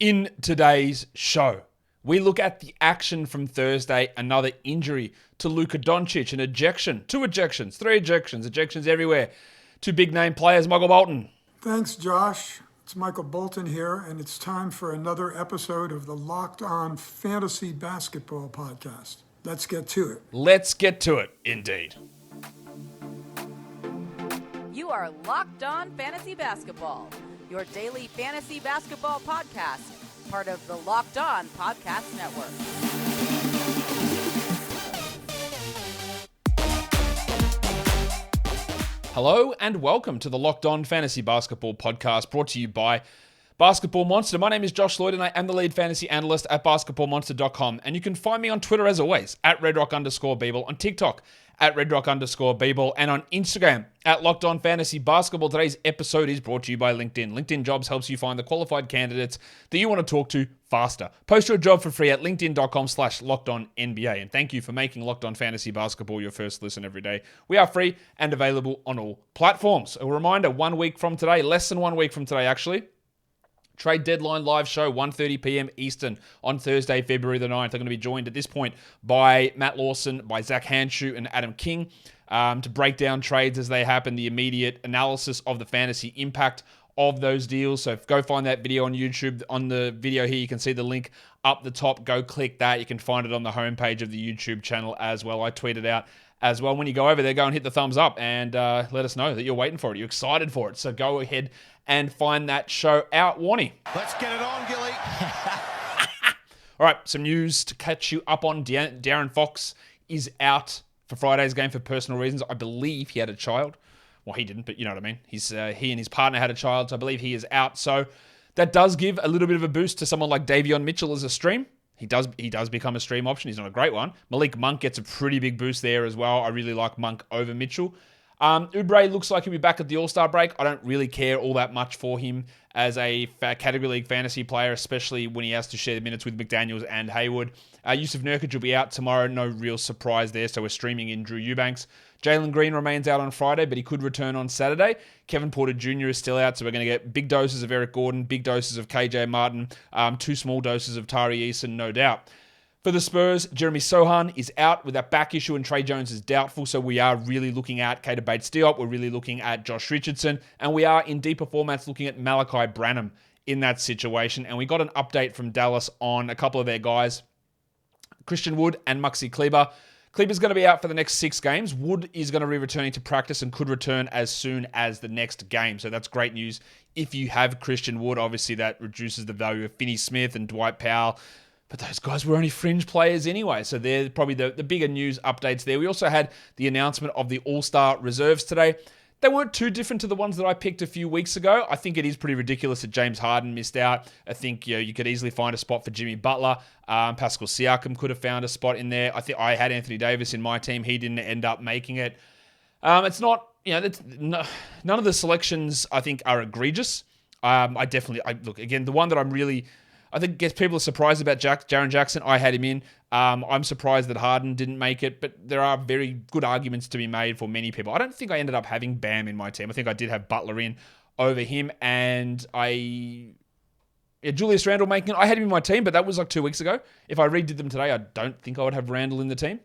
In today's show, we look at the action from Thursday, another injury to Luka Doncic, an ejection, 2 ejections, 3 ejections everywhere. 2 big-name players, Michael Bolton. Thanks, Josh. It's Michael Bolton here, and it's time for another episode of the Locked On Fantasy Basketball Podcast. Let's get to it. Let's get to it, indeed. You are Locked On Fantasy Basketball, your daily fantasy basketball podcast, part of the Locked On Podcast Network. Hello and welcome to the Locked On Fantasy Basketball Podcast, brought to you by Basketball Monster. My name is Josh Lloyd and I am the lead fantasy analyst at basketballmonster.com. And you can find me on Twitter as always, at redrock_Beeble, on TikTok, at redrock_Beeble, and on Instagram, at Locked On Fantasy Basketball. Today's episode is brought to you by LinkedIn. LinkedIn Jobs helps you find the qualified candidates that you want to talk to faster. Post your job for free at linkedin.com/LockedOnNBA. And thank you for making Locked On Fantasy Basketball your first listen every day. We are free and available on all platforms. A reminder, 1 week from today, less than 1 week from today actually, Trade Deadline live show, 1:30 p.m. Eastern on Thursday, February the 9th. I'm going to be joined at this point by Matt Lawson, by Zach Hanshu, and Adam King to break down trades as they happen, the immediate analysis of the fantasy impact of those deals. So go find that video on YouTube. On the video here, you can see the link up the top. Go click that. You can find it on the homepage of the YouTube channel as well. I tweeted out as well. When you go over there, go and hit the thumbs up and let us know that you're waiting for it. You're excited for it. So go ahead and find that show out. Warnie. Let's get it on, Gilly. All right, some news to catch you up on. Darren Fox is out for Friday's game for personal reasons. I believe he had a child. Well, he didn't, but you know what I mean. He and his partner had a child, so I believe he is out. So that does give a little bit of a boost to someone like Davion Mitchell as a stream. He does become a stream option. He's not a great one. Malik Monk gets a pretty big boost there as well. I really like Monk over Mitchell. Oubre looks like he'll be back at the All-Star break. I don't really care all that much for him as a category league fantasy player, especially when he has to share the minutes with McDaniels and Hayward. Jusuf Nurkic will be out tomorrow. No real surprise there, so we're streaming in Drew Eubanks. Jalen Green remains out on Friday, but he could return on Saturday. Kevin Porter Jr. is still out, so we're going to get big doses of Eric Gordon, big doses of KJ Martin, 2 small doses of Tari Eason, no doubt. For the Spurs, Jeremy Sochan is out with that back issue and Trey Jones is doubtful, so we are really looking at Keita Bates-Diop, we're really looking at Josh Richardson, and we are in deeper formats looking at Malachi Branham in that situation. And we got an update from Dallas on a couple of their guys, Christian Wood and Maxi Kleber. Kleber's going to be out for the next 6 games. Wood is going to be returning to practice and could return as soon as the next game. So that's great news if you have Christian Wood. Obviously, that reduces the value of Finney Smith and Dwight Powell. But those guys were only fringe players anyway, so they're probably the bigger news updates there. We also had the announcement of the All-Star reserves today. They weren't too different to the ones that I picked a few weeks ago. I think it is pretty ridiculous that James Harden missed out. I think you could easily find a spot for Jimmy Butler. Pascal Siakam could have found a spot in there. I think I had Anthony Davis in my team. He didn't end up making it. It's not, none of the selections I think are egregious. Look, again, the one that I think people are surprised about Jaren Jackson. I had him in. I'm surprised that Harden didn't make it, but there are very good arguments to be made for many people. I don't think I ended up having Bam in my team. I think I did have Butler in over him, and Julius Randle making it. I had him in my team, but that was like 2 weeks ago. If I redid them today, I don't think I would have Randle in the team.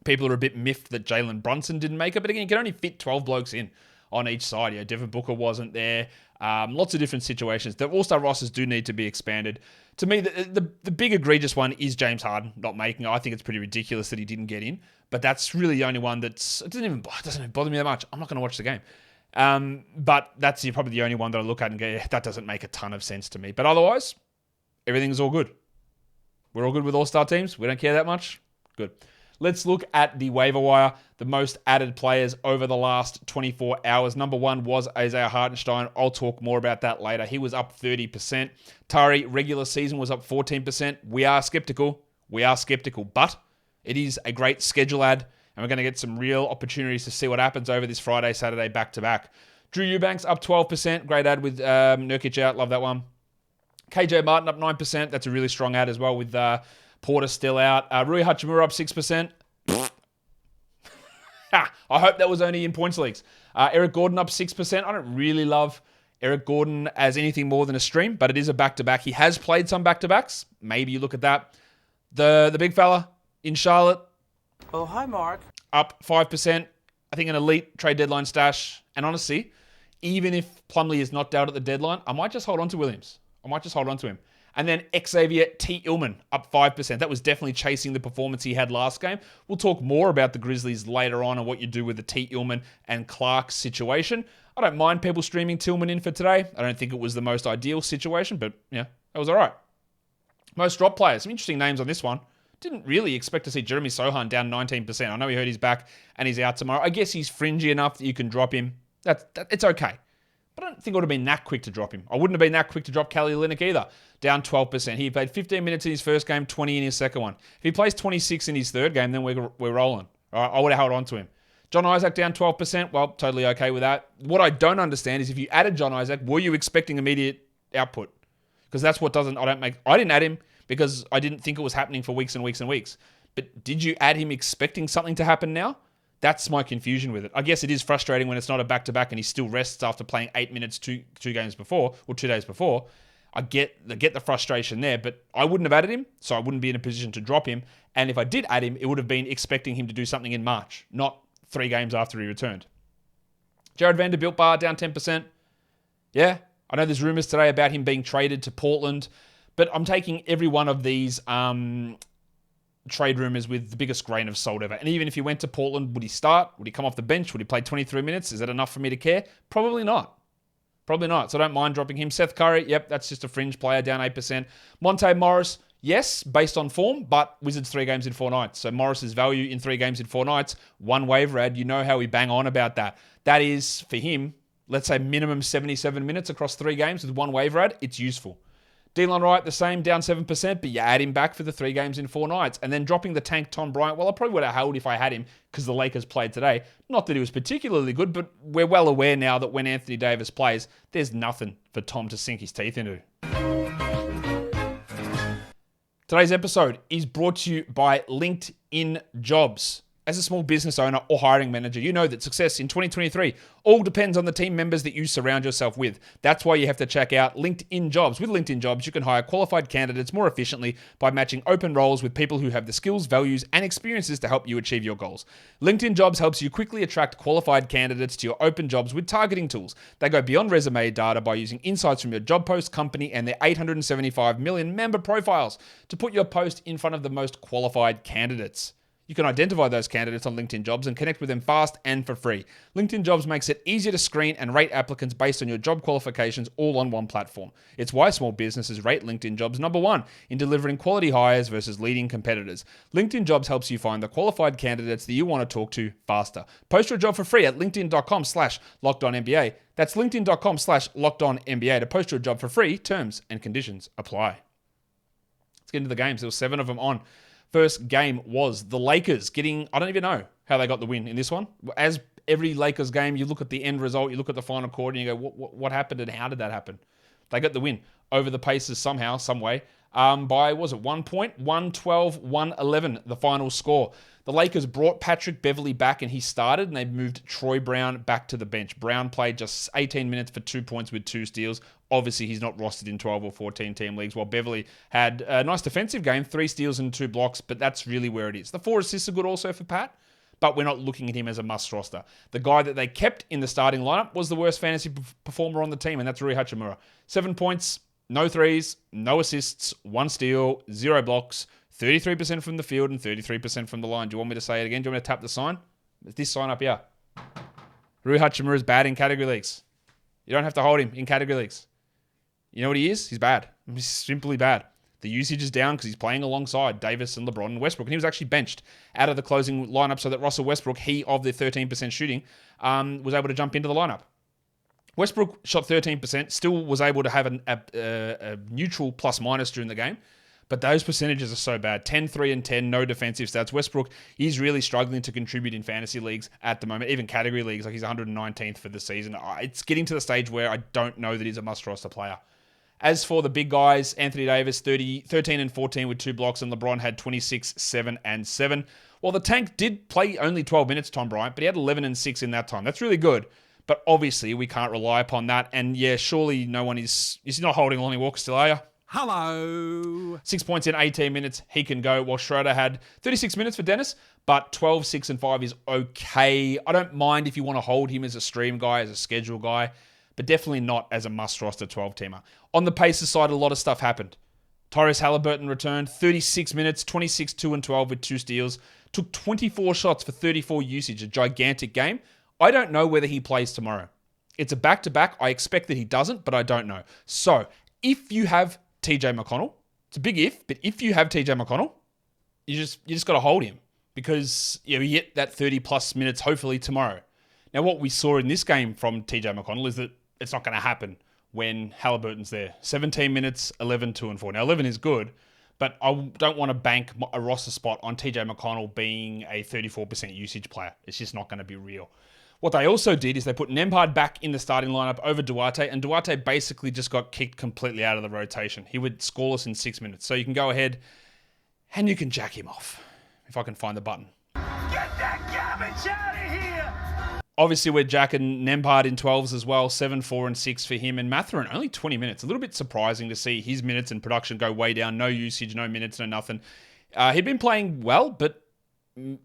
People are a bit miffed that Jalen Brunson didn't make it, but again, you can only fit 12 blokes in on each side. Devin Booker wasn't there. Lots of different situations. The All-Star rosters do need to be expanded. To me, the big egregious one is James Harden not making it. I think it's pretty ridiculous that he didn't get in, but that's really the only one it doesn't even bother me that much. I'm not going to watch the game. But that's probably the only one that I look at and go, yeah, that doesn't make a ton of sense to me. But otherwise, everything's all good. We're all good with All-Star teams. We don't care that much. Good. Let's look at the waiver wire, the most added players over the last 24 hours. Number 1 was Isaiah Hartenstein. I'll talk more about that later. He was up 30%. Tari, regular season, was up 14%. We are skeptical, but it is a great schedule ad, and we're going to get some real opportunities to see what happens over this Friday, Saturday, back-to-back. Drew Eubanks up 12%. Great ad with Nurkic out. Love that one. KJ Martin up 9%. That's a really strong ad as well with Porter still out. Rui Hachimura up 6%. I hope that was only in points leagues. Eric Gordon up 6%. I don't really love Eric Gordon as anything more than a stream, but it is a back-to-back. He has played some back-to-backs. Maybe you look at that. The big fella in Charlotte. Oh, hi, Mark. Up 5%. I think an elite trade deadline stash. And honestly, even if Plumlee is not out at the deadline, I might just hold on to Williams. I might just hold on to him. And then Xavier T. Illman up 5%. That was definitely chasing the performance he had last game. We'll talk more about the Grizzlies later on and what you do with the T. Illman and Clark situation. I don't mind people streaming Tillman in for today. I don't think it was the most ideal situation, but yeah, that was all right. Most drop players. Some interesting names on this one. Didn't really expect to see Jeremy Sochan down 19%. I know he hurt his back and he's out tomorrow. I guess he's fringy enough that you can drop him. It's okay. But I don't think it would have been that quick to drop him. I wouldn't have been that quick to drop Kelly Olynyk either. Down 12%. He played 15 minutes in his first game, 20 in his second one. If he plays 26 in his third game, then we're rolling. All right, I would have held on to him. John Isaac down 12%. Well, totally okay with that. What I don't understand is if you added John Isaac, were you expecting immediate output? Because that's what I didn't add him because I didn't think it was happening for weeks and weeks and weeks. But did you add him expecting something to happen now? That's my confusion with it. I guess it is frustrating when it's not a back-to-back and he still rests after playing 8 minutes two games before, or 2 days before. I get the frustration there, but I wouldn't have added him, so I wouldn't be in a position to drop him. And if I did add him, it would have been expecting him to do something in March, not 3 games after he returned. Jared Vanderbilt bar down 10%. Yeah, I know there's rumors today about him being traded to Portland, but I'm taking every one of these trade rumors with the biggest grain of salt ever. And even if he went to Portland, would he start? Would he come off the bench? Would he play 23 minutes? Is that enough for me to care? Probably not. Probably not. So I don't mind dropping him. Seth Curry, yep, that's just a fringe player, down 8%. Monte Morris, yes, based on form, but Wizards 3 games in 4 nights. So Morris's value in 3 games in 4 nights, 1 waiver ad. You know how we bang on about that. That is, for him, let's say minimum 77 minutes across 3 games with 1 waiver ad. It's useful. Delon Wright, the same, down 7%, but you add him back for the 3 games in 4 nights. And then dropping the tank Tom Bryant, well, I probably would have held if I had him because the Lakers played today. Not that he was particularly good, but we're well aware now that when Anthony Davis plays, there's nothing for Tom to sink his teeth into. Today's episode is brought to you by LinkedIn Jobs. As a small business owner or hiring manager, you know that success in 2023 all depends on the team members that you surround yourself with. That's why you have to check out LinkedIn Jobs. With LinkedIn Jobs, you can hire qualified candidates more efficiently by matching open roles with people who have the skills, values, and experiences to help you achieve your goals. LinkedIn Jobs helps you quickly attract qualified candidates to your open jobs with targeting tools. They go beyond resume data by using insights from your job post, company, and their 875 million member profiles to put your post in front of the most qualified candidates. You can identify those candidates on LinkedIn Jobs and connect with them fast and for free. LinkedIn Jobs makes it easier to screen and rate applicants based on your job qualifications all on one platform. It's why small businesses rate LinkedIn Jobs number 1 in delivering quality hires versus leading competitors. LinkedIn Jobs helps you find the qualified candidates that you want to talk to faster. Post your job for free at linkedin.com/LockedOnNBA. That's linkedin.com/LockedOnNBA to post your job for free. Terms and conditions apply. Let's get into the games. There were 7 of them on. First game was the Lakers getting, I don't even know how they got the win in this one. As every Lakers game, you look at the end result, you look at the final quarter, and you go, what happened and how did that happen? They got the win over the Pacers somehow, some way, by, was it 1 point? 112-111, the final score. The Lakers brought Patrick Beverley back and he started, and they moved Troy Brown back to the bench. Brown played just 18 minutes for 2 points with 2 steals. Obviously, he's not rostered in 12 or 14 team leagues, while Beverley had a nice defensive game, 3 steals and 2 blocks, but that's really where it is. The 4 assists are good also for Pat, but we're not looking at him as a must roster. The guy that they kept in the starting lineup was the worst fantasy performer on the team, and that's Rui Hachimura. 7 points, no threes, no assists, 1 steal, 0 blocks, 33% from the field and 33% from the line. Do you want me to say it again? Do you want me to tap the sign? It's this sign up here. Rui Hachimura is bad in category leagues. You don't have to hold him in category leagues. You know what he is? He's bad. He's simply bad. The usage is down because he's playing alongside Davis and LeBron and Westbrook. And he was actually benched out of the closing lineup so that Russell Westbrook, he of the 13% shooting, was able to jump into the lineup. Westbrook shot 13%, still was able to have a neutral plus-minus during the game. But those percentages are so bad. 10, 3, and 10, no defensive stats. Westbrook is really struggling to contribute in fantasy leagues at the moment, even category leagues. Like he's 119th for the season. It's getting to the stage where I don't know that he's a must-roster player. As for the big guys, Anthony Davis, 13 and 14 with 2 blocks, and LeBron had 26, 7, and 7. Well, the tank did play only 12 minutes, Tom Bryant, but he had 11 and 6 in that time. That's really good. But obviously, we can't rely upon that. And yeah, surely no one is not holding Lonnie Walker still, are you? Hello. 6 points in 18 minutes. He can go. While Schroeder had 36 minutes for Dennis, but 12, 6, and 5 is okay. I don't mind if you want to hold him as a stream guy, as a schedule guy, but definitely not as a must-roster 12-teamer. On the Pacers side, a lot of stuff happened. Tyrese Halliburton returned 36 minutes, 26, 2, and 12 with 2 steals. Took 24 shots for 34 usage, a gigantic game. I don't know whether he plays tomorrow. It's a back-to-back. I expect that he doesn't, but I don't know. So, if you have TJ McConnell, it's a big if, but if you have TJ McConnell, you just got to hold him because you get that 30-plus minutes hopefully tomorrow. Now, what we saw in this game from TJ McConnell is that it's not going to happen when Halliburton's there. 17 minutes, 11, 2, and 4. Now, 11 is good, but I don't want to bank a roster spot on TJ McConnell being a 34% usage player. It's just not going to be real. What they also did is they put Nembhard back in the starting lineup over Duarte, and Duarte basically just got kicked completely out of the rotation. He would scoreless in 6 minutes. So you can go ahead and you can jack him off, if I can find the button. Get that garbage out of here. Obviously, we're jacking Nembhard in 12s as well, 7, 4, and 6 for him. And Mathurin, only 20 minutes. A little bit surprising to see his minutes and production go way down. No usage, no minutes, no nothing. He'd been playing well, but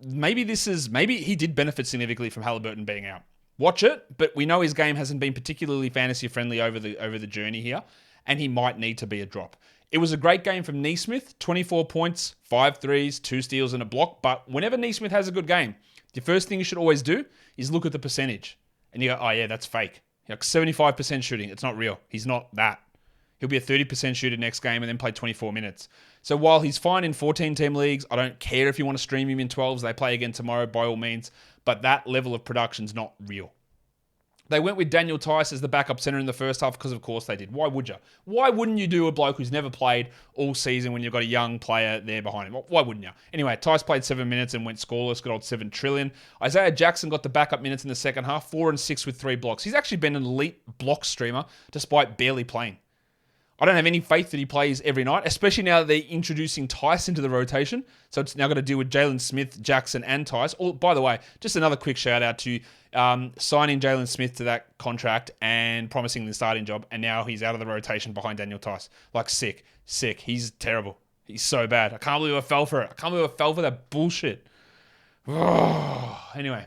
maybe he did benefit significantly from Halliburton being out. Watch it, but we know his game hasn't been particularly fantasy friendly over the journey here, and he might need to be a drop. It was a great game from Nesmith, 24 points, 5 threes, 2 steals, and a block. But whenever Nesmith has a good game, the first thing you should always do is look at the percentage. And you go, oh yeah, that's fake. Like 75% shooting. It's not real. He's not that. He'll be a 30% shooter next game and then play 24 minutes. So while he's fine in 14-team leagues, I don't care if you want to stream him in 12s. They play again tomorrow by all means. But that level of production's not real. They went with Daniel Tice as the backup center in the first half because, of course, they did. Why would you? Why wouldn't you do a bloke who's never played all season when you've got a young player there behind him? Why wouldn't you? Anyway, Tice played 7 minutes and went scoreless. Good old 7 trillion. Isaiah Jackson got the backup minutes in the second half, 4 and 6 with 3 blocks. He's actually been an elite block streamer despite barely playing. I don't have any faith that he plays every night, especially now that they're introducing Tice into the rotation. So it's now got to deal with Jalen Smith, Jackson, and Tice. Oh, by the way, just another quick shout out to signing Jalen Smith to that contract and promising the starting job. And now he's out of the rotation behind Daniel Tice. Like, sick. He's terrible. He's so bad. I can't believe I fell for it. I can't believe I fell for that bullshit. Anyway,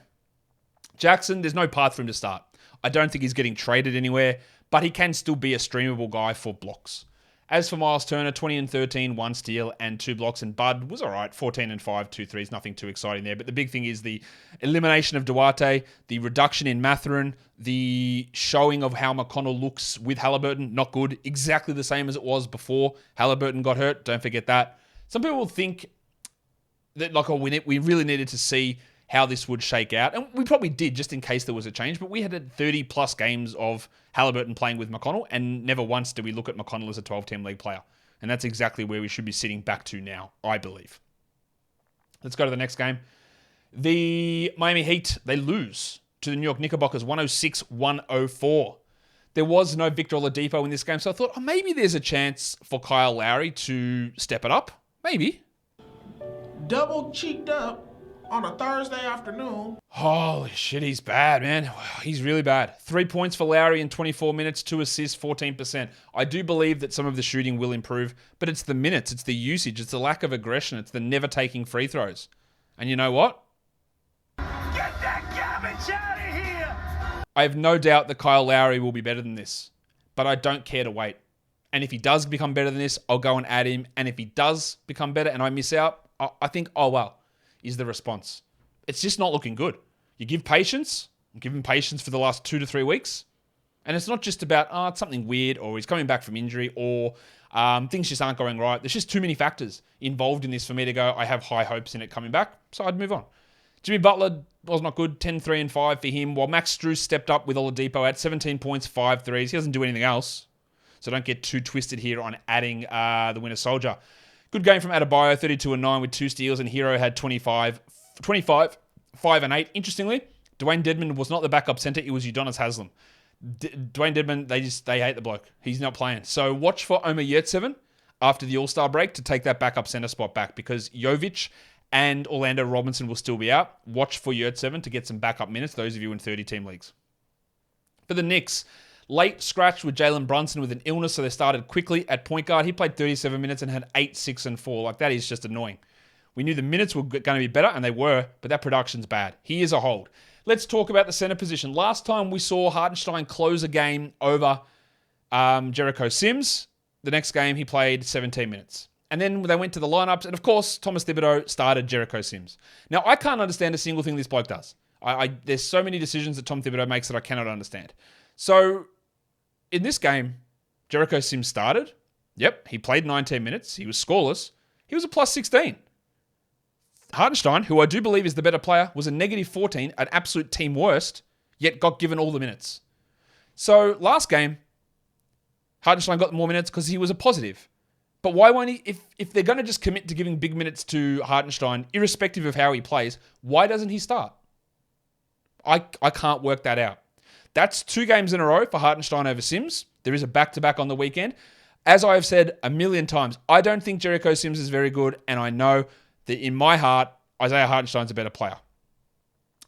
Jackson, there's no path for him to start. I don't think he's getting traded anywhere, but he can still be a streamable guy for blocks. As for Miles Turner, 20 and 13, 1 steal and 2 blocks, and Bud was all right, 14 and 5, 2 threes, nothing too exciting there. But the big thing is the elimination of Duarte, the reduction in Mathurin, the showing of how McConnell looks with Halliburton, not good, exactly the same as it was before Halliburton got hurt. Don't forget that. Some people think that we really needed to see how this would shake out. And we probably did, just in case there was a change. But we had 30-plus games of Halliburton playing with McConnell, and never once did we look at McConnell as a 12-team league player. And that's exactly where we should be sitting back to now, I believe. Let's go to the next game. The Miami Heat, they lose to the New York Knickerbockers, 106-104. There was no Victor Oladipo in this game, so I thought, maybe there's a chance for Kyle Lowry to step it up. Maybe. Double cheeked up on a Thursday afternoon. Holy shit, he's bad, man. He's really bad. 3 points for Lowry in 24 minutes, 2 assists, 14%. I do believe that some of the shooting will improve, but it's the minutes, it's the usage, it's the lack of aggression, it's the never taking free throws. And you know what? Get that garbage out of here. I have no doubt that Kyle Lowry will be better than this, but I don't care to wait. And if he does become better than this, I'll go and add him. And if he does become better and I miss out, I think, oh well, is the response. It's just not looking good. You give patience, give him patience for the last 2 to 3 weeks. And it's not just about, it's something weird, or he's coming back from injury, or things just aren't going right. There's just too many factors involved in this for me to go, I have high hopes in it coming back, so I'd move on. Jimmy Butler was not good, 10, 3, and 5 for him, while Max Strus stepped up with Oladipo at 17 points, 5 threes. He doesn't do anything else, so don't get too twisted here on adding the Winter Soldier. Good game from Adebayo, 32 and 9 with 2 steals, and Hero had 25, 5 and 8. Interestingly, Dwayne Dedmon was not the backup center, it was Udonis Haslem. Dwayne Dedmon, they hate the bloke. He's not playing. So watch for Omer Yurtseven after the All-Star break to take that backup center spot back, because Jovic and Orlando Robinson will still be out. Watch for Yurtseven to get some backup minutes, those of you in 30-team leagues. For the Knicks, late scratch with Jalen Brunson with an illness, so they started quickly at point guard. He played 37 minutes and had 8, 6, and 4. Like, that is just annoying. We knew the minutes were going to be better, and they were, but that production's bad. He is a hold. Let's talk about the center position. Last time we saw Hartenstein close a game over Jericho Sims, the next game he played 17 minutes. And then they went to the lineups, and of course, Thomas Thibodeau started Jericho Sims. Now, I can't understand a single thing this bloke does. There's so many decisions that Tom Thibodeau makes that I cannot understand. So, in this game, Jericho Sims started. Yep, he played 19 minutes. He was scoreless. He was a plus 16. Hartenstein, who I do believe is the better player, was a negative 14, an absolute team worst, yet got given all the minutes. So, last game, Hartenstein got more minutes because he was a positive. But why won't he, if they're going to just commit to giving big minutes to Hartenstein, irrespective of how he plays, why doesn't he start? I can't work that out. That's 2 games in a row for Hartenstein over Sims. There is a back-to-back on the weekend. As I have said a million times, I don't think Jericho Sims is very good, and I know that in my heart, Isaiah Hartenstein's a better player.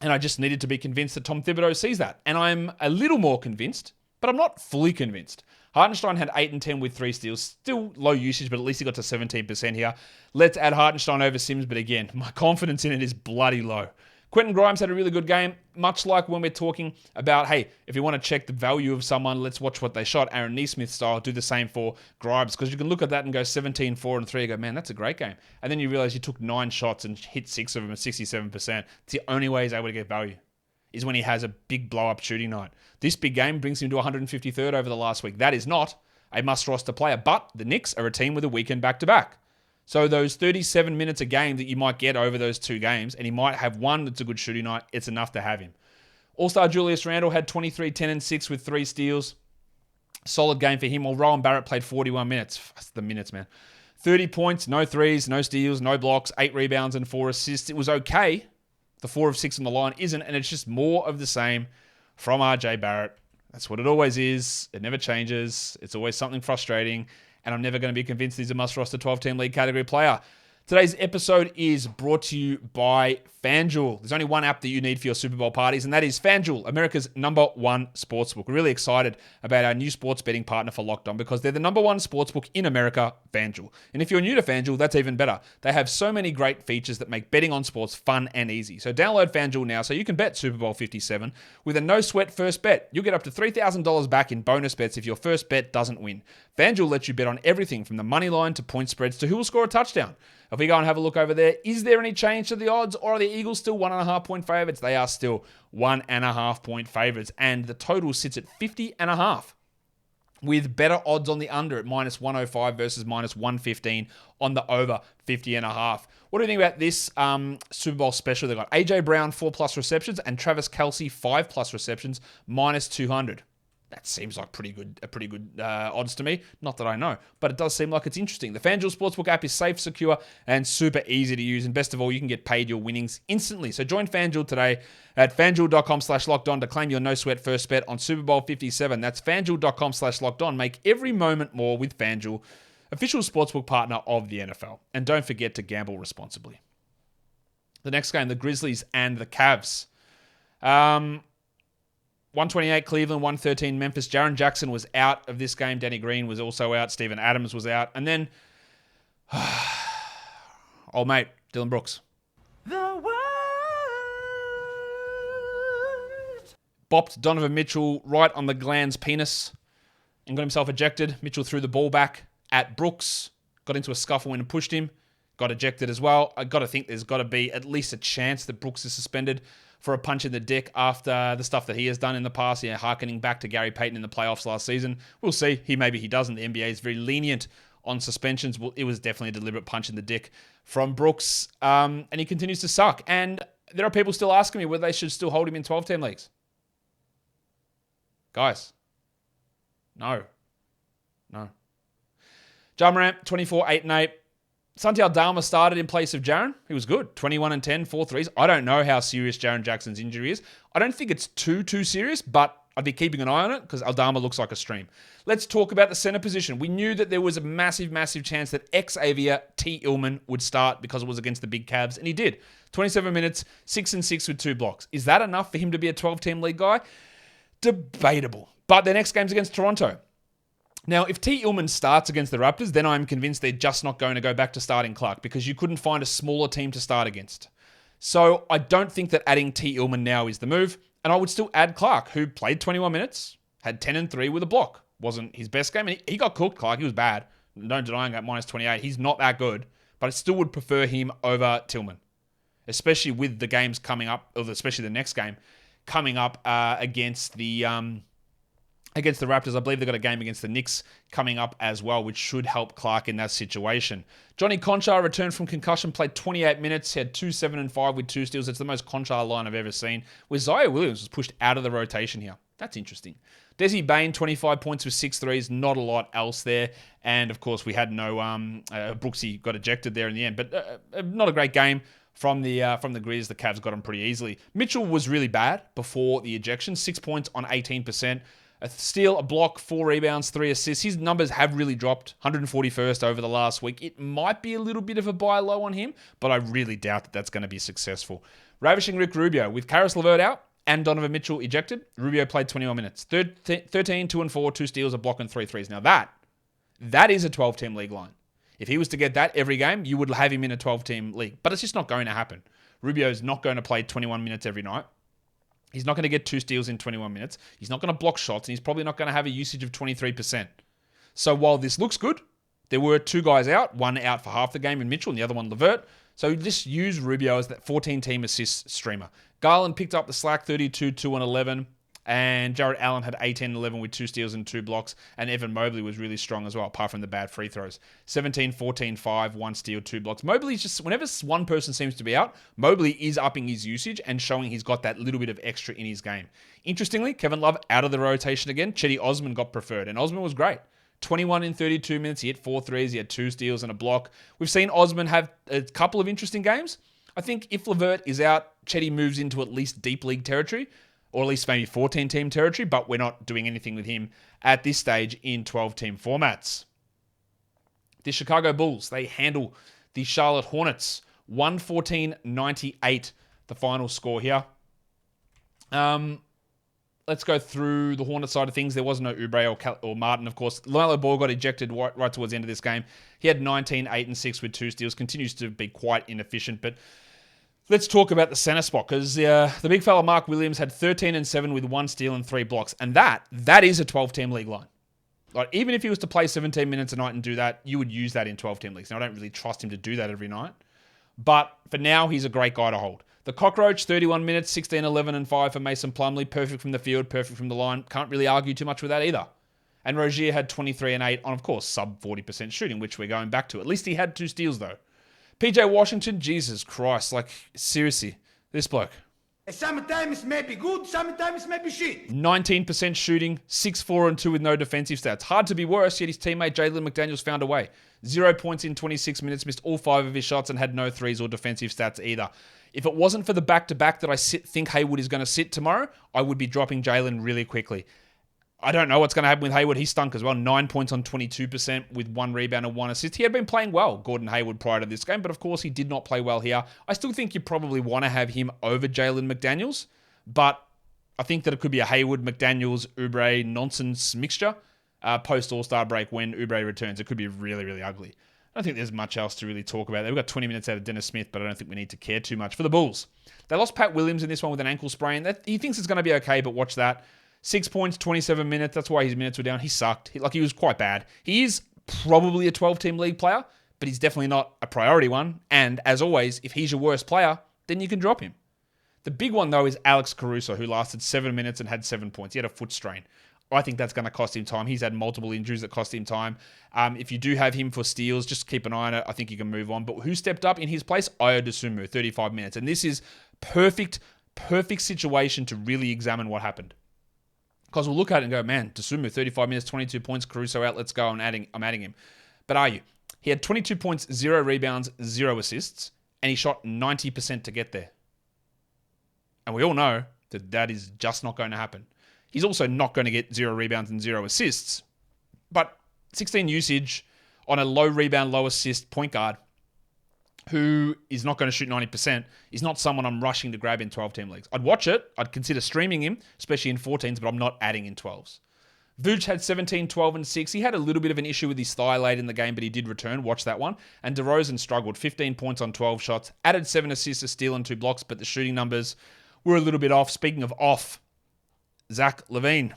And I just needed to be convinced that Tom Thibodeau sees that. And I'm a little more convinced, but I'm not fully convinced. Hartenstein had 8 and 10 with 3 steals. Still low usage, but at least he got to 17% here. Let's add Hartenstein over Sims, but again, my confidence in it is bloody low. Quentin Grimes had a really good game, much like when we're talking about, hey, if you want to check the value of someone, let's watch what they shot. Aaron Nesmith style, do the same for Grimes, because you can look at that and go 17, 4, and 3 and go, man, that's a great game. And then you realize you took 9 shots and hit 6 of them at 67%. It's the only way he's able to get value, is when he has a big blow-up shooting night. This big game brings him to 153rd over the last week. That is not a must-roster player, but the Knicks are a team with a weekend back-to-back. So those 37 minutes a game that you might get over those 2 games, and he might have one that's a good shooting night, it's enough to have him. All-star Julius Randle had 23, 10, and 6 with 3 steals. Solid game for him. While Rowan Barrett played 41 minutes. That's the minutes, man. 30 points, no threes, no steals, no blocks, 8 rebounds, and 4 assists. It was okay. The 4 of 6 on the line isn't, and it's just more of the same from RJ Barrett. That's what it always is. It never changes. It's always something frustrating. And I'm never going to be convinced he's a must-roster 12-team league category player. Today's episode is brought to you by FanDuel. There's only one app that you need for your Super Bowl parties, and that is FanDuel, America's #1 sportsbook. We're really excited about our new sports betting partner for Locked On because they're the #1 sportsbook in America, FanDuel. And if you're new to FanDuel, that's even better. They have so many great features that make betting on sports fun and easy. So download FanDuel now so you can bet Super Bowl 57 with a no-sweat first bet. You'll get up to $3,000 back in bonus bets if your first bet doesn't win. FanDuel lets you bet on everything from the money line to point spreads to who will score a touchdown. If we go and have a look over there, is there any change to the odds, or are the Eagles still 1.5-point favorites? They are still 1.5-point favorites, and the total sits at 50.5, with better odds on the under at -105 versus -115 on the over 50.5. What do you think about this Super Bowl special? They got AJ Brown 4+ receptions and Travis Kelce 5+ receptions -200. That seems like pretty good odds to me. Not that I know, but it does seem like it's interesting. The FanDuel Sportsbook app is safe, secure, and super easy to use. And best of all, you can get paid your winnings instantly. So join FanDuel today at FanDuel.com/lockedon to claim your no-sweat first bet on Super Bowl 57. That's FanDuel.com/lockedon. Make every moment more with FanDuel, official sportsbook partner of the NFL. And don't forget to gamble responsibly. The next game, the Grizzlies and the Cavs. 128 Cleveland, 113 Memphis. Jaren Jackson was out of this game. Danny Green was also out. Steven Adams was out. And then, old mate, Dylan Brooks. The world. Bopped Donovan Mitchell right on the gland's penis and got himself ejected. Mitchell threw the ball back at Brooks, got into a scuffle and pushed him, got ejected as well. I got to think there's got to be at least a chance that Brooks is suspended for a punch in the dick after the stuff that he has done in the past, harkening back to Gary Payton in the playoffs last season. We'll see. Maybe he doesn't. The NBA is very lenient on suspensions. Well, it was definitely a deliberate punch in the dick from Brooks, and he continues to suck. And there are people still asking me whether they should still hold him in 12-team leagues. Guys, no. Ja Morant, 24, 8 and 8. Santi Aldama started in place of Jaren. He was good. 21 and 10, 4 threes. I don't know how serious Jaren Jackson's injury is. I don't think it's too serious, but I'd be keeping an eye on it because Aldama looks like a stream. Let's talk about the center position. We knew that there was a massive chance that Xavier T. Illman would start because it was against the big Cavs, and he did. 27 minutes, 6 and 6 with 2 blocks. Is that enough for him to be a 12-team league guy? Debatable. But their next game's against Toronto. Now, if T. Illman starts against the Raptors, then I'm convinced they're just not going to go back to starting Clark because you couldn't find a smaller team to start against. So I don't think that adding T. Illman now is the move. And I would still add Clark, who played 21 minutes, had 10 and 3 with a block. Wasn't his best game. And he got cooked, Clark. He was bad. No denying that, minus 28. He's not that good. But I still would prefer him over Tillman, especially with the games coming up, or especially the next game coming up against the Raptors. I believe they've got a game against the Knicks coming up as well, which should help Clark in that situation. Johnny Conchar returned from concussion, played 28 minutes, he had 2, 7, and 5 with 2 steals. It's the most Conchar line I've ever seen. Where Ziaire Williams was pushed out of the rotation here. That's interesting. Desi Bain, 25 points with 6 threes. Not a lot else there. And, of course, we had no... Brooksy got ejected there in the end. But not a great game from the Grizz. The Cavs got him pretty easily. Mitchell was really bad before the ejection. 6 points on 18%. A steal, a block, 4 rebounds, 3 assists. His numbers have really dropped. 141st over the last week. It might be a little bit of a buy low on him, but I really doubt that that's going to be successful. Ravishing Rick Rubio. With Karis LeVert out and Donovan Mitchell ejected, Rubio played 21 minutes. 13, 2 and 4, 2 steals, a block, and 3 threes. Now that is a 12-team league line. If he was to get that every game, you would have him in a 12-team league. But it's just not going to happen. Rubio's not going to play 21 minutes every night. He's not going to get 2 steals in 21 minutes. He's not going to block shots, and he's probably not going to have a usage of 23%. So while this looks good, there were 2 guys out, one out for half the game in Mitchell and the other one LeVert. So just use Rubio as that 14-team assist streamer. Garland picked up the slack, 32, 2 and 11. And Jarrett Allen had 18 and 11 with 2 steals and 2 blocks. And Evan Mobley was really strong as well, apart from the bad free throws. 17, 14, 5, 1 steal, 2 blocks. Mobley's just, whenever one person seems to be out, Mobley is upping his usage and showing he's got that little bit of extra in his game. Interestingly, Kevin Love out of the rotation again. Chetty Osman got preferred, and Osman was great. 21 in 32 minutes. He hit 4 threes. He had 2 steals and a block. We've seen Osman have a couple of interesting games. I think if LeVert is out, Chetty moves into at least deep league territory, or at least maybe 14-team territory, but we're not doing anything with him at this stage in 12-team formats. The Chicago Bulls, they handle the Charlotte Hornets. 114-98, the final score here. Let's go through the Hornets side of things. There was no Oubre or Martin, of course. LaMelo Ball got ejected right towards the end of this game. He had 19, 8, and 6 with 2 steals. Continues to be quite inefficient, but let's talk about the center spot, because the big fella Mark Williams had 13 and 7 with 1 steal and 3 blocks, and that is a 12-team league line. Like, even if he was to play 17 minutes a night and do that, you would use that in 12-team leagues. Now, I don't really trust him to do that every night, but for now, he's a great guy to hold. The Cockroach, 31 minutes, 16, 11, and 5 for Mason Plumlee. Perfect from the field, perfect from the line. Can't really argue too much with that either. And Rozier had 23 and 8 on, of course, sub 40% shooting, which we're going back to. At least he had 2 steals, though. PJ Washington, Jesus Christ, like, seriously, this bloke. Sometimes it may be good, sometimes it may be shit. 19% shooting, 6, 4, and 2 with no defensive stats. Hard to be worse, yet his teammate Jalen McDaniels found a way. 0 points in 26 minutes, missed all 5 of his shots, and had no threes or defensive stats either. If it wasn't for the back-to-back that I think Hayward is going to sit tomorrow, I would be dropping Jalen really quickly. I don't know what's going to happen with Hayward. He stunk as well. 9 points on 22% with 1 rebound and 1 assist. He had been playing well, Gordon Hayward, prior to this game, but of course he did not play well here. I still think you probably want to have him over Jalen McDaniels, but I think that it could be a Hayward, McDaniels, Oubre nonsense mixture post-All-Star break when Oubre returns. It could be really, really ugly. I don't think there's much else to really talk about there. We've got 20 minutes out of Dennis Smith, but I don't think we need to care too much. For the Bulls, they lost Pat Williams in this one with an ankle sprain. He thinks it's going to be okay, but watch that. 6 points, 27 minutes. That's why his minutes were down. He sucked. He was quite bad. He is probably a 12-team league player, but he's definitely not a priority one. And as always, if he's your worst player, then you can drop him. The big one, though, is Alex Caruso, who lasted 7 minutes and had 7 points. He had a foot strain. I think that's going to cost him time. He's had multiple injuries that cost him time. If you do have him for steals, just keep an eye on it. I think you can move on. But who stepped up in his place? Ayo Dosunmu, 35 minutes. And this is perfect situation to really examine what happened. Because we'll look at it and go, man, Dosunmu, 35 minutes, 22 points, Caruso out, let's go, I'm adding him. But are you? He had 22 points, 0 rebounds, 0 assists, and he shot 90% to get there. And we all know that is just not going to happen. He's also not going to get 0 rebounds and 0 assists. But 16 usage on a low rebound, low assist point guard who is not going to shoot 90%, is not someone I'm rushing to grab in 12-team leagues. I'd watch it. I'd consider streaming him, especially in 14s, but I'm not adding in 12s. Vooch had 17, 12, and 6. He had a little bit of an issue with his thigh late in the game, but he did return. Watch that one. And DeRozan struggled. 15 points on 12 shots. Added 7 assists, a steal, and 2 blocks, but the shooting numbers were a little bit off. Speaking of off, Zach LaVine.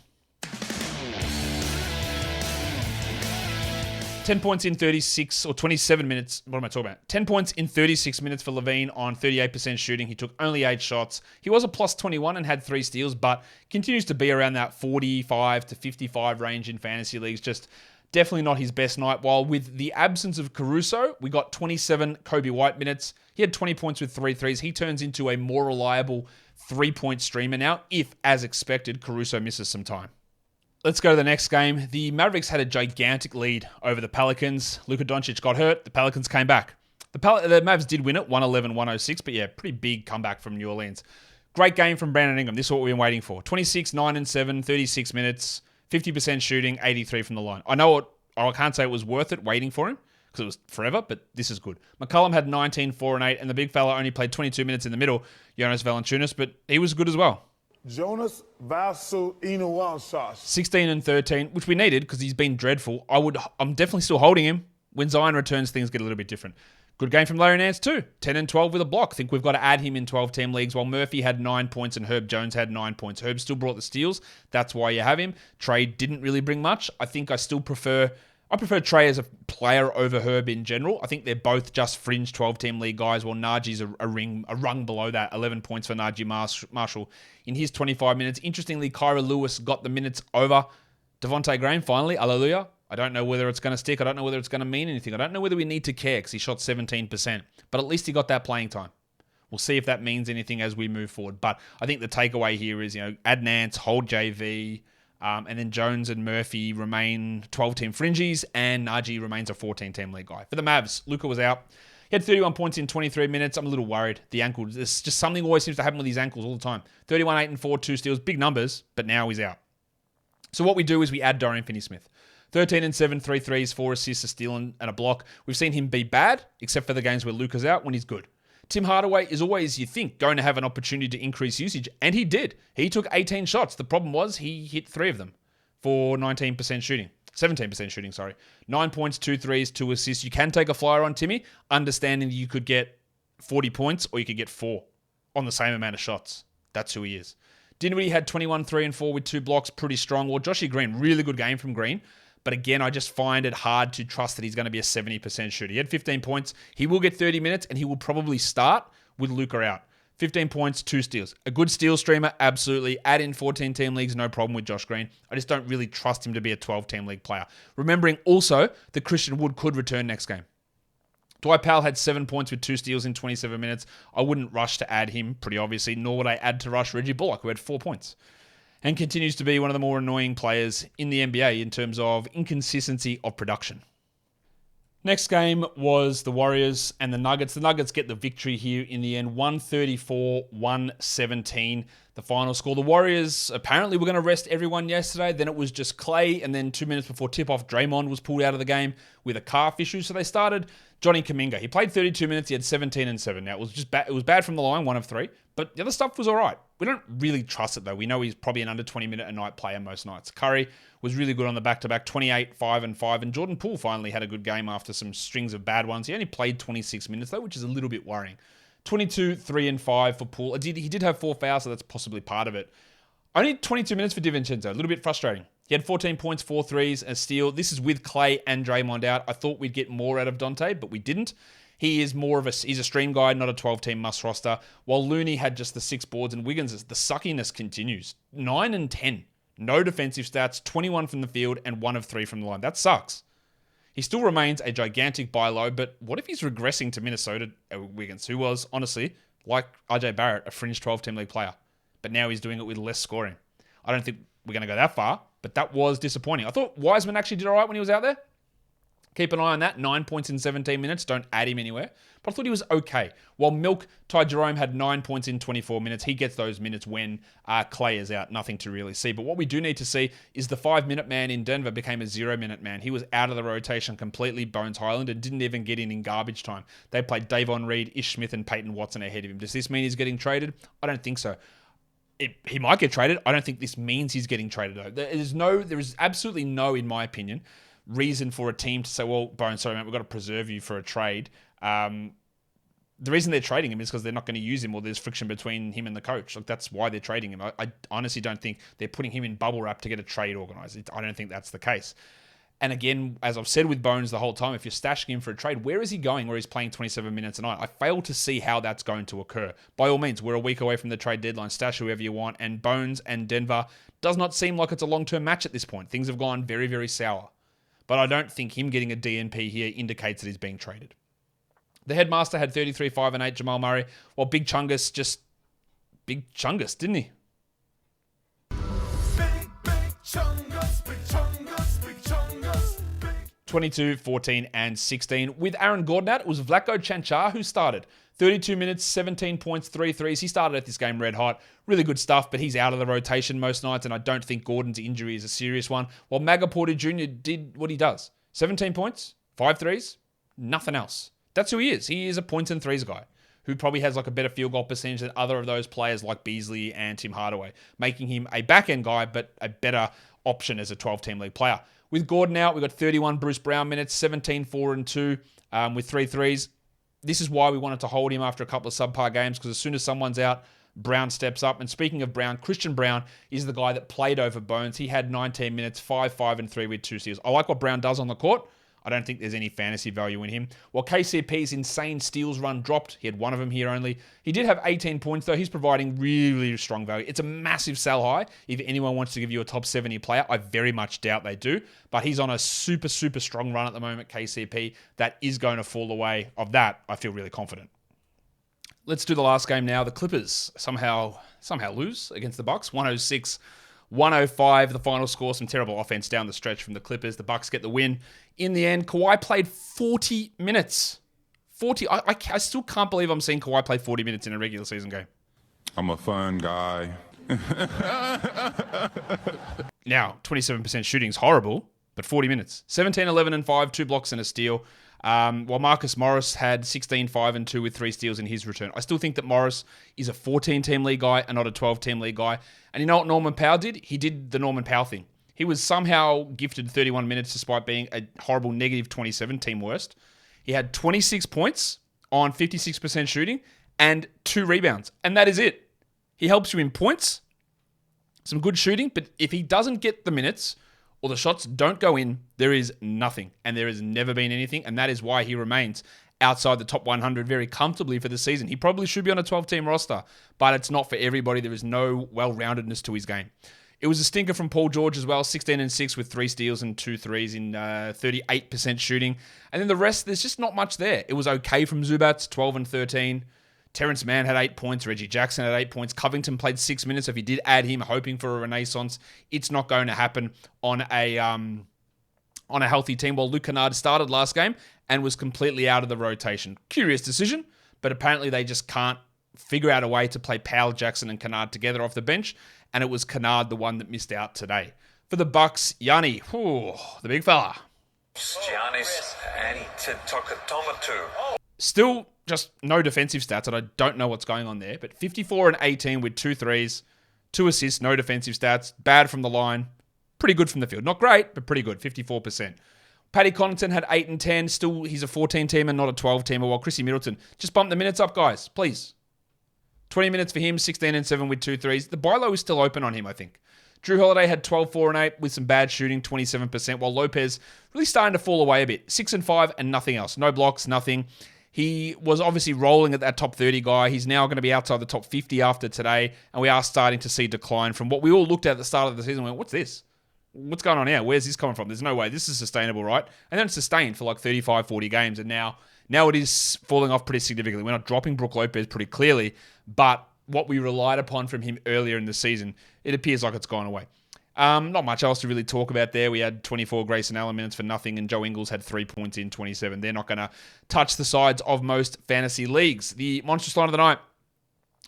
10 points in 36 or 27 minutes. What am I talking about? 10 points in 36 minutes for LaVine on 38% shooting. He took only 8 shots. He was a plus 21 and had 3 steals, but continues to be around that 45 to 55 range in fantasy leagues. Just definitely not his best night. While with the absence of Caruso, we got 27 Kobe White minutes. He had 20 points with 3 threes. He turns into a more reliable 3-point streamer now if, as expected, Caruso misses some time. Let's go to the next game. The Mavericks had a gigantic lead over the Pelicans. Luka Doncic got hurt. The Pelicans came back. The Mavs did win it, 111-106, but yeah, pretty big comeback from New Orleans. Great game from Brandon Ingram. This is what we've been waiting for. 26, 9, and 7, 36 minutes, 50% shooting, 83 from the line. I can't say it was worth it waiting for him because it was forever, but this is good. McCollum had 19, 4, and 8, and the big fella only played 22 minutes in the middle, Jonas Valanciunas, but he was good as well. Jonas Valanciunas. 16 and 13, which we needed because he's been dreadful. I'm definitely still holding him. When Zion returns, things get a little bit different. Good game from Larry Nance too. 10 and 12 with a block. I think we've got to add him in 12-team leagues while Murphy had 9 points and Herb Jones had 9 points. Herb still brought the steals. That's why you have him. Trey didn't really bring much. I think I prefer Trey as a player over Herb in general. I think they're both just fringe 12-team league guys, while Najee's a rung below that. 11 points for Najee Marshall in his 25 minutes. Interestingly, Kyra Lewis got the minutes over Devontae Graham finally. Hallelujah. I don't know whether it's going to stick. I don't know whether it's going to mean anything. I don't know whether we need to care because he shot 17%. But at least he got that playing time. We'll see if that means anything as we move forward. But I think the takeaway here is, add Nance, hold JV, and then Jones and Murphy remain 12-team fringies, and Najee remains a 14-team league guy. For the Mavs, Luka was out. He had 31 points in 23 minutes. I'm a little worried. The ankle, there's just something always seems to happen with his ankles all the time. 31, 8, and 4, 2 steals. Big numbers, but now he's out. So what we do is we add Dorian Finney-Smith. 13 and 7, 3 threes, 4 assists, a steal, and a block. We've seen him be bad, except for the games where Luka's out, when he's good. Tim Hardaway is always, you think, going to have an opportunity to increase usage, and he did. He took 18 shots. The problem was he hit 3 of them for 17% shooting. 9 points, 2 threes, 2 assists. You can take a flyer on Timmy, understanding that you could get 40 points or you could get 4 on the same amount of shots. That's who he is. Dinwiddie had 21, 3, and 4 with 2 blocks, pretty strong. Well, Joshy Green, really good game from Green. But again, I just find it hard to trust that he's going to be a 70% shooter. He had 15 points. He will get 30 minutes, and he will probably start with Luka out. 15 points, 2 steals. A good steal streamer, absolutely. Add in 14-team leagues, no problem with Josh Green. I just don't really trust him to be a 12-team league player. Remembering also that Christian Wood could return next game. Dwight Powell had 7 points with 2 steals in 27 minutes. I wouldn't rush to add him, pretty obviously, nor would I add to rush Reggie Bullock, who had 4 points. And continues to be one of the more annoying players in the NBA in terms of inconsistency of production. Next game was the Warriors and the Nuggets. The Nuggets get the victory here in the end, 134-117, the final score. The Warriors apparently were going to rest everyone yesterday. Then it was just Clay, and then 2 minutes before tip-off, Draymond was pulled out of the game with a calf issue. So they started Johnny Kuminga. He played 32 minutes. He had 17 and 7. Now, it was just it was bad from the line, 1 of 3. But the other stuff was all right. We don't really trust it, though. We know he's probably an under 20-minute-a-night player most nights. Curry was really good on the back-to-back, 28, 5, and 5. And Jordan Poole finally had a good game after some strings of bad ones. He only played 26 minutes, though, which is a little bit worrying. 22, 3, and 5 for Poole. He did have 4 fouls, so that's possibly part of it. Only 22 minutes for DiVincenzo. A little bit frustrating. He had 14 points, 4 threes, a steal. This is with Clay and Draymond out. I thought we'd get more out of Dante, but we didn't. He is he's a stream guy, not a 12-team must roster. While Looney had just the 6 boards, and Wiggins, the suckiness continues. 9 and 10. No defensive stats, 21 from the field, and 1 of 3 from the line. That sucks. He still remains a gigantic buy low, but what if he's regressing to Minnesota Wiggins, who was, honestly, like RJ Barrett, a fringe 12-team league player. But now he's doing it with less scoring. I don't think we're going to go that far, but that was disappointing. I thought Wiseman actually did all right when he was out there. Keep an eye on that. 9 points in 17 minutes. Don't add him anywhere. But I thought he was okay. While Milk, Ty Jerome had 9 points in 24 minutes. He gets those minutes when Clay is out. Nothing to really see. But what we do need to see is the 5-minute man in Denver became a 0-minute man. He was out of the rotation completely, Bones Highland, and didn't even get in garbage time. They played Davon Reed, Ish Smith, and Peyton Watson ahead of him. Does this mean he's getting traded? I don't think so. He might get traded. I don't think this means he's getting traded, though. There is absolutely no, in my opinion, reason for a team to say, well, Bones, sorry, mate, we've got to preserve you for a trade. The reason they're trading him is because they're not going to use him or there's friction between him and the coach. Like, that's why they're trading him. I honestly don't think they're putting him in bubble wrap to get a trade organized. I don't think that's the case. And again, as I've said with Bones the whole time, if you're stashing him for a trade, where is he going where he's playing 27 minutes a night? I fail to see how that's going to occur. By all means, we're a week away from the trade deadline. Stash whoever you want. And Bones and Denver does not seem like it's a long-term match at this point. Things have gone very, very sour. But I don't think him getting a DNP here indicates that he's being traded. The headmaster had 33, 5, and 8, Jamal Murray, while Big Chungus Big Chungus, didn't he? Big Chungus, Big Chungus, Big Chungus. 22, 14, and 16. With Aaron Gordon out, it was Vlatko Cancar who started. 32 minutes, 17 points, 3 threes. He started at this game red hot. Really good stuff, but he's out of the rotation most nights, and I don't think Gordon's injury is a serious one. While Maga Porter Jr. did what he does. 17 points, 5 threes, nothing else. That's who he is. He is a points and threes guy who probably has like a better field goal percentage than other of those players like Beasley and Tim Hardaway, making him a back-end guy, but a better option as a 12-team league player. With Gordon out, we've got 31 Bruce Brown minutes, 17, 4, and 2 with 3 threes. This is why we wanted to hold him after a couple of subpar games, because as soon as someone's out, Brown steps up. And speaking of Brown, Christian Brown is the guy that played over Bones. He had 19 minutes, 5, 5, and 3 with 2 steals. I like what Brown does on the court. I don't think there's any fantasy value in him. While KCP's insane steals run dropped, he had one of them here only. He did have 18 points, though. He's providing really, really strong value. It's a massive sell high. If anyone wants to give you a top 70 player, I very much doubt they do. But he's on a super, super strong run at the moment, KCP. That is going to fall away. Of that, I feel really confident. Let's do the last game now. The Clippers somehow lose against the Bucks. 106-105, the final score. Some terrible offense down the stretch from the Clippers. The Bucks get the win. In the end, Kawhi played 40 minutes. 40. I still can't believe I'm seeing Kawhi play 40 minutes in a regular season game. I'm a fun guy. Now, 27% shooting is horrible, but 40 minutes. 17, 11, and 5, 2 blocks and a steal. While Marcus Morris had 16, 5, and 2 with 3 steals in his return. I still think that Morris is a 14-team league guy and not a 12-team league guy. And you know what Norman Powell did? He did the Norman Powell thing. He was somehow gifted 31 minutes despite being a horrible negative 27, team worst. He had 26 points on 56% shooting and 2 rebounds. And that is it. He helps you in points, some good shooting, but if he doesn't get the minutes or the shots don't go in, there is nothing. And there has never been anything. And that is why he remains outside the top 100 very comfortably for the season. He probably should be on a 12-team roster, but it's not for everybody. There is no well-roundedness to his game. It was a stinker from Paul George as well, 16 and 6 with 3 steals and 2 threes in 38% shooting. And then the rest, there's just not much there. It was okay from Zubats, 12 and 13. Terrence Mann had 8 points. Reggie Jackson had 8 points. Covington played 6 minutes. So if you did add him, hoping for a renaissance, it's not going to happen on a healthy team. While Luke Kennard started last game and was completely out of the rotation. Curious decision, but apparently they just can't figure out a way to play Powell, Jackson, and Kennard together off the bench. And it was Kennard, the one that missed out today. For the Bucks, Yanni, the big fella. Giannis Antetokounmpo. Still just no defensive stats, and I don't know what's going on there. But 54 and 18 with 2 threes, 2 assists, no defensive stats. Bad from the line, pretty good from the field. Not great, but pretty good, 54%. Paddy Connaughton had 8 and 10. Still, he's a 14-teamer, not a 12-teamer. While Chrissy Middleton, just bump the minutes up, guys, please. 20 minutes for him, 16 and 7 with 2 threes. The buy low is still open on him, I think. Drew Holiday had 12, 4, and 8 with some bad shooting, 27%, while Lopez really starting to fall away a bit. 6 and 5 and nothing else. No blocks, nothing. He was obviously rolling at that top 30 guy. He's now going to be outside the top 50 after today, and we are starting to see decline from what we all looked at the start of the season and went, what's this? What's going on here? Where's this coming from? There's no way. This is sustainable, right? And then it's sustained for like 35, 40 games, and now it is falling off pretty significantly. We're not dropping Brook Lopez pretty clearly, but what we relied upon from him earlier in the season, it appears like it's gone away. Not much else to really talk about there. We had 24 Grayson Allen minutes for nothing, and Joe Ingles had 3 points in 27. They're not going to touch the sides of most fantasy leagues. The monstrous line of the night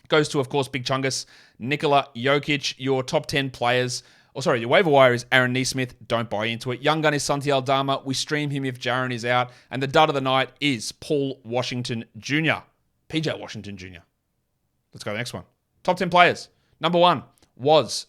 goes to, of course, Big Chungus, Nikola Jokic. Your top 10 players, your waiver wire is Aaron Nesmith. Don't buy into it. Young gun is Santi Aldama. We stream him if Jaren is out. And the dud of the night is Paul Washington Jr. PJ Washington Jr. Let's go to the next one. Top 10 players. Number 1 was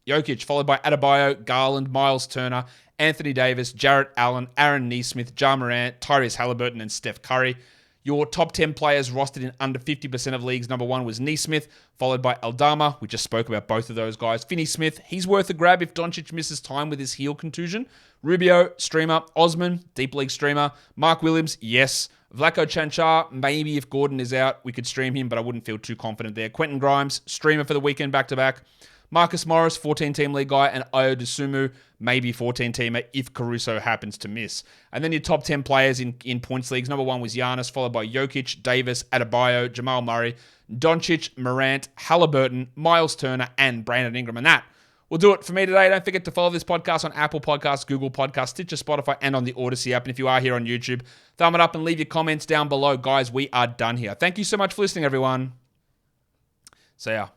Jokic, followed by Adebayo, Garland, Miles Turner, Anthony Davis, Jarrett Allen, Aaron Nesmith, Ja Morant, Tyrese Halliburton, and Steph Curry. Your top 10 players rostered in under 50% of leagues. Number 1 was Nesmith, followed by Aldama. We just spoke about both of those guys. Finney-Smith, he's worth a grab if Doncic misses time with his heel contusion. Rubio, streamer. Osman, deep league streamer. Mark Williams, yes. Vlatko Chanchar, maybe if Gordon is out, we could stream him, but I wouldn't feel too confident there. Quentin Grimes, streamer for the weekend back-to-back. Marcus Morris, 14-team league guy, and Ayo Dosunmu, maybe 14-teamer if Caruso happens to miss. And then your top 10 players in points leagues. Number 1 was Giannis, followed by Jokic, Davis, Adebayo, Jamal Murray, Doncic, Morant, Halliburton, Miles Turner, and Brandon Ingram. And that will do it for me today. Don't forget to follow this podcast on Apple Podcasts, Google Podcasts, Stitcher, Spotify, and on the Odyssey app. And if you are here on YouTube, thumb it up and leave your comments down below. Guys, we are done here. Thank you so much for listening, everyone. See ya.